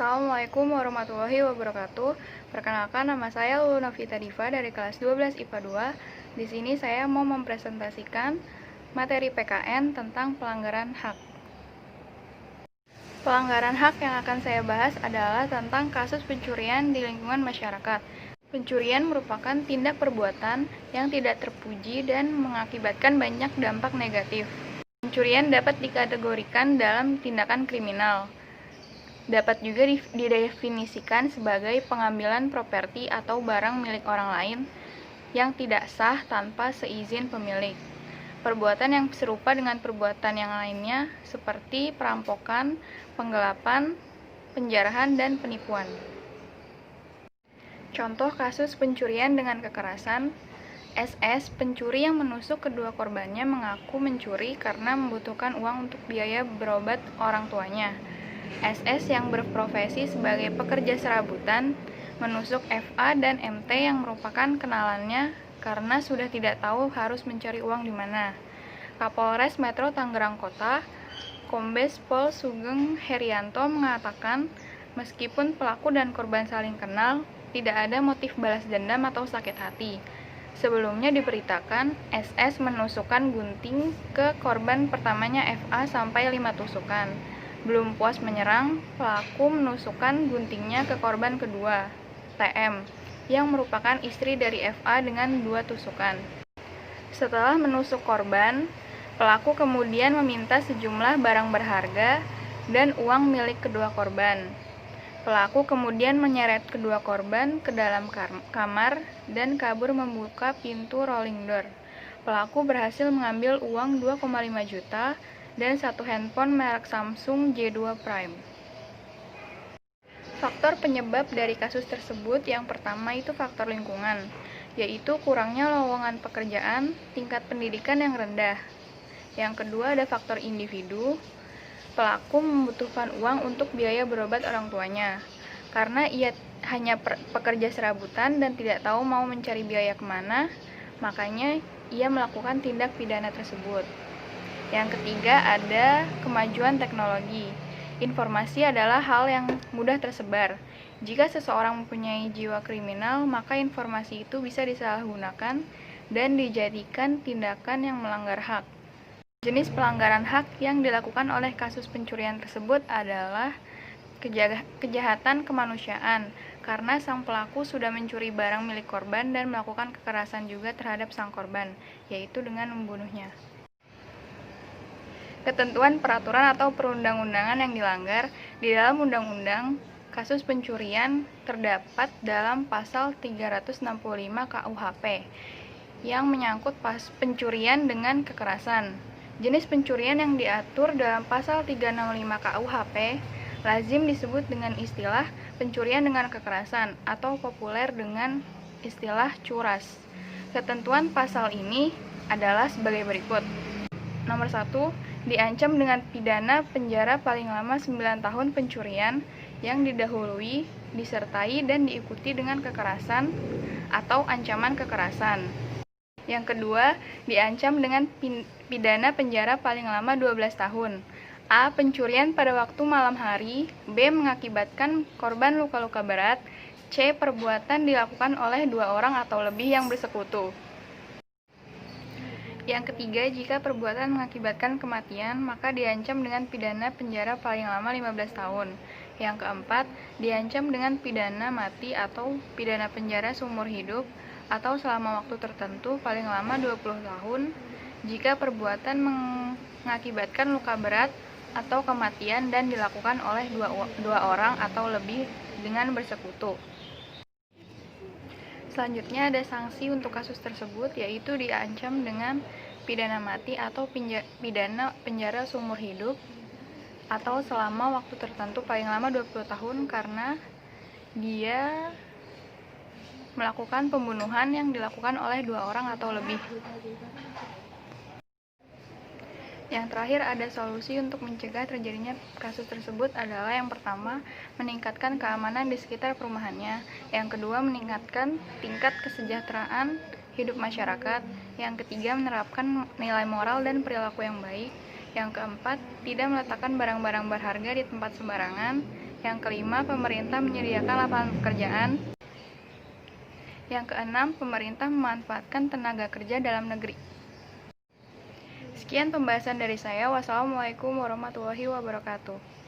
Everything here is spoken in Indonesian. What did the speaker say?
Assalamualaikum warahmatullahi wabarakatuh. Perkenalkan, nama saya Luna Vita Diva dari kelas 12 IPA 2. Di sini saya mau mempresentasikan materi PKN tentang pelanggaran hak. Pelanggaran hak yang akan saya bahas adalah tentang kasus pencurian di lingkungan masyarakat. Pencurian merupakan tindak perbuatan yang tidak terpuji dan mengakibatkan banyak dampak negatif. Pencurian dapat dikategorikan dalam tindakan kriminal. Dapat juga didefinisikan sebagai pengambilan properti atau barang milik orang lain yang tidak sah tanpa seizin pemilik. Perbuatan yang serupa dengan perbuatan yang lainnya seperti perampokan, penggelapan, penjarahan, dan penipuan. Contoh kasus pencurian dengan kekerasan. SS, pencuri yang menusuk kedua korbannya, mengaku mencuri karena membutuhkan uang untuk biaya berobat orang tuanya. SS yang berprofesi sebagai pekerja serabutan menusuk FA dan MT yang merupakan kenalannya karena sudah tidak tahu harus mencari uang di mana. Kapolres Metro Tangerang Kota, Kombes Pol Sugeng Herianto mengatakan, meskipun pelaku dan korban saling kenal, tidak ada motif balas dendam atau sakit hati. Sebelumnya diberitakan, SS menusukkan gunting ke korban pertamanya FA sampai 5 tusukan. Belum puas menyerang, pelaku menusukkan guntingnya ke korban kedua, TM, yang merupakan istri dari FA dengan 2 tusukan. Setelah menusuk korban, pelaku kemudian meminta sejumlah barang berharga dan uang milik kedua korban. Pelaku kemudian menyeret kedua korban ke dalam kamar dan kabur membuka pintu rolling door. Pelaku berhasil mengambil uang 2,5 juta dan 1 handphone merek Samsung J2 Prime. Faktor penyebab dari kasus tersebut yang pertama itu faktor lingkungan, yaitu kurangnya lowongan pekerjaan, tingkat pendidikan yang rendah. Yang kedua ada faktor individu. Pelaku membutuhkan uang untuk biaya berobat orang tuanya. Karena ia hanya pekerja serabutan dan tidak tahu mau mencari biaya kemana, makanya ia melakukan tindak pidana tersebut. Yang ketiga ada kemajuan teknologi. Informasi adalah hal yang mudah tersebar. Jika seseorang mempunyai jiwa kriminal, maka informasi itu bisa disalahgunakan dan dijadikan tindakan yang melanggar hak. Jenis pelanggaran hak yang dilakukan oleh kasus pencurian tersebut adalah kejahatan kemanusiaan, karena sang pelaku sudah mencuri barang milik korban dan melakukan kekerasan juga terhadap sang korban, yaitu dengan membunuhnya. Ketentuan peraturan atau perundang-undangan yang dilanggar. Di dalam undang-undang kasus pencurian terdapat dalam pasal 365 KUHP yang menyangkut pencurian dengan kekerasan. Jenis pencurian yang diatur dalam pasal 365 KUHP lazim disebut dengan istilah pencurian dengan kekerasan atau populer dengan istilah curas. Ketentuan pasal ini adalah sebagai berikut. Nomor 1, diancam dengan pidana penjara paling lama 9 tahun pencurian yang didahului, disertai, dan diikuti dengan kekerasan atau ancaman kekerasan. Yang kedua, diancam dengan pidana penjara paling lama 12 tahun. A. Pencurian pada waktu malam hari. B. Mengakibatkan korban luka-luka berat. C. Perbuatan dilakukan oleh 2 orang atau lebih yang bersekutu. Yang ketiga, jika perbuatan mengakibatkan kematian, maka diancam dengan pidana penjara paling lama 15 tahun. Yang keempat, diancam dengan pidana mati atau pidana penjara seumur hidup atau selama waktu tertentu paling lama 20 tahun jika perbuatan mengakibatkan luka berat atau kematian dan dilakukan oleh 2 orang atau lebih dengan bersekutu. Selanjutnya ada sanksi untuk kasus tersebut, yaitu diancam dengan pidana mati atau pidana penjara seumur hidup atau selama waktu tertentu paling lama 20 tahun karena dia melakukan pembunuhan yang dilakukan oleh 2 orang atau lebih. Yang terakhir ada solusi untuk mencegah terjadinya kasus tersebut adalah yang pertama, meningkatkan keamanan di sekitar perumahannya. Yang kedua, meningkatkan tingkat kesejahteraan hidup masyarakat. Yang ketiga, menerapkan nilai moral dan perilaku yang baik. Yang keempat, tidak meletakkan barang-barang berharga di tempat sembarangan. Yang kelima, pemerintah menyediakan lapangan pekerjaan. Yang keenam, pemerintah memanfaatkan tenaga kerja dalam negeri. Sekian pembahasan dari saya. Wassalamualaikum warahmatullahi wabarakatuh.